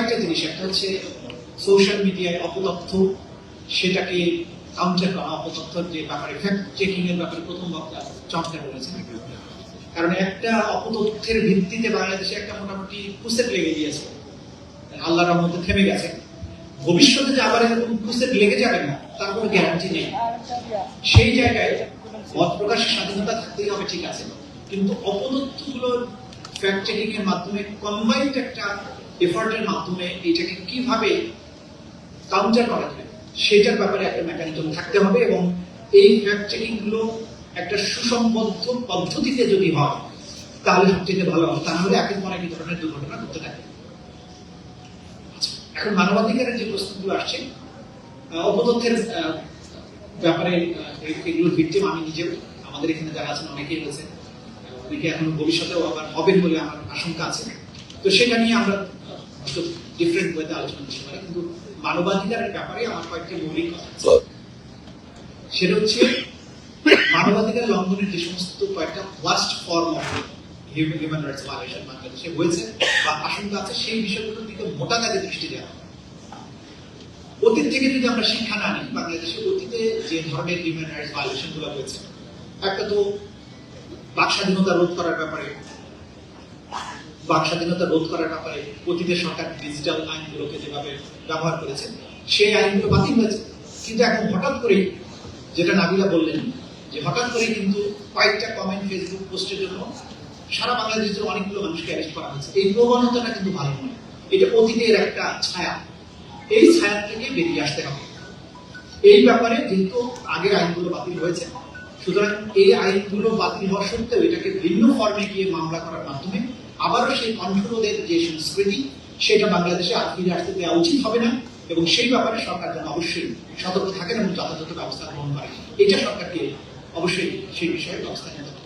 কয়েকটা জিনিস, একটা হচ্ছে সোশ্যাল মিডিয়ায় অপতথ্য, সেটাকে কাউন্টার করা, অপতথ্যের যে ব্যাপারে ফ্যাক্ট চেকিং এর ব্যাপারে প্রথম বক্তা চমৎকার বলেছেন। কারণ একটা অপতথ্যের ভিত্তিতে বাংলাদেশে একটা মোটামুটি ক্রুসেড লেগে গিয়েছে, আল্লাহর রহমতে থেমে গেছে। ভবিষ্যতে যে আবার এরকম ক্রুসেড লেগে যাবে না তার কোনো গ্যারান্টি নেই। সেই জায়গায় মত প্রকাশের স্বাধীনতা থাকতেই হবে, ঠিক আছে, কিন্তু অপতথ্যগুলোর ফ্যাক্ট চেকিং এর মাধ্যমে কম্বাইন্ড একটা এফর্টের মাধ্যমে এটাকে কিভাবে কাউন্টার করা যায় সেটার ব্যাপারে একটা মেকানিজম থাকতে হবে। এবং এই ফ্যাক্ট চেকিং গুলো একটা সুসংবদ্ধ পদ্ধতিতে যদি হয় তাহলে সবচেয়ে ভালো হবে, তাহলে একের পর এক ধরনের দুর্ঘটনা ঘটতে থাকে। এখন মানবাধিকারের যে প্রশ্নগুলো আসছে, অপতথ্যের ব্যাপারে এগুলোর ভিত্তিম আমি নিজেও, আমাদের এখানে যারা আছেন অনেকেই রয়েছেন, অনেকে এখন ভবিষ্যতেও আবার হবেন বলে আমার আশঙ্কা আছে। তো সেটা নিয়ে আমরা ডিফারেন্ট ওয়েতে আলোচনা করতে পারি, কিন্তু মানবাধিকারের ব্যাপারে আমার কয়েকটি মৌলিক কথা আছে। সেটা হচ্ছে মানবাধিকার লঙ্ঘনের যে সমস্ত কয়েকটা worst form of human rights violation বাংলাদেশে হয়েছে বা আশঙ্কা আছে, সেই বিষয়গুলোর দিকে মোটা কাজে দৃষ্টি দেওয়া। অতীত থেকে যদি আমরা শিক্ষা না নিই, বাংলাদেশে অতীতে যে ধরনের হিউম্যান রাইটস ভায়োলেশন গুলো হয়েছে, একটা তো বাক স্বাধীনতা রোধ করার ব্যাপারে, অতীতের সরকার ডিজিটাল আইনগুলোকে যেভাবে ব্যবহার করেছে সেই আইনগুলো বাতিল হয়েছে। কিন্তু এখন হঠাৎ করেই, যেটা নাবিলা বললেন, যে হঠাৎ করে কিন্তু কয়েকটা কমেন্ট ফেসবুক পোস্টের জন্য সারা বাংলাদেশের অনেকগুলো মানুষকে অ্যারেস্ট করা হয়েছে। এই প্রবণতাটা কিন্তু ভালো নয়, এটা অতীতের একটা ছায়া। এই ছায়া থেকে বেরিয়ে আসতে হবে। এই ব্যাপারে যেহেতু আগের আইনগুলো বাতিল হয়েছে, সুতরাং এই আইনগুলো বাতিল হওয়া সত্ত্বেও এটাকে ভিন্ন ফর্মে গিয়ে মামলা করার মাধ্যমে আবারও সেই কণ্ঠরোধের যে সংস্কৃতি, সেটা বাংলাদেশে আর ফিরে আসতে দেওয়া উচিত হবে না। এবং সেই ব্যাপারে সরকার যেন অবশ্যই সতর্ক থাকেন এবং যথাযথ ব্যবস্থা গ্রহণ করে। এটা সরকারকে অবশ্যই সেই বিষয়ে ব্যবস্থা নিতে হবে।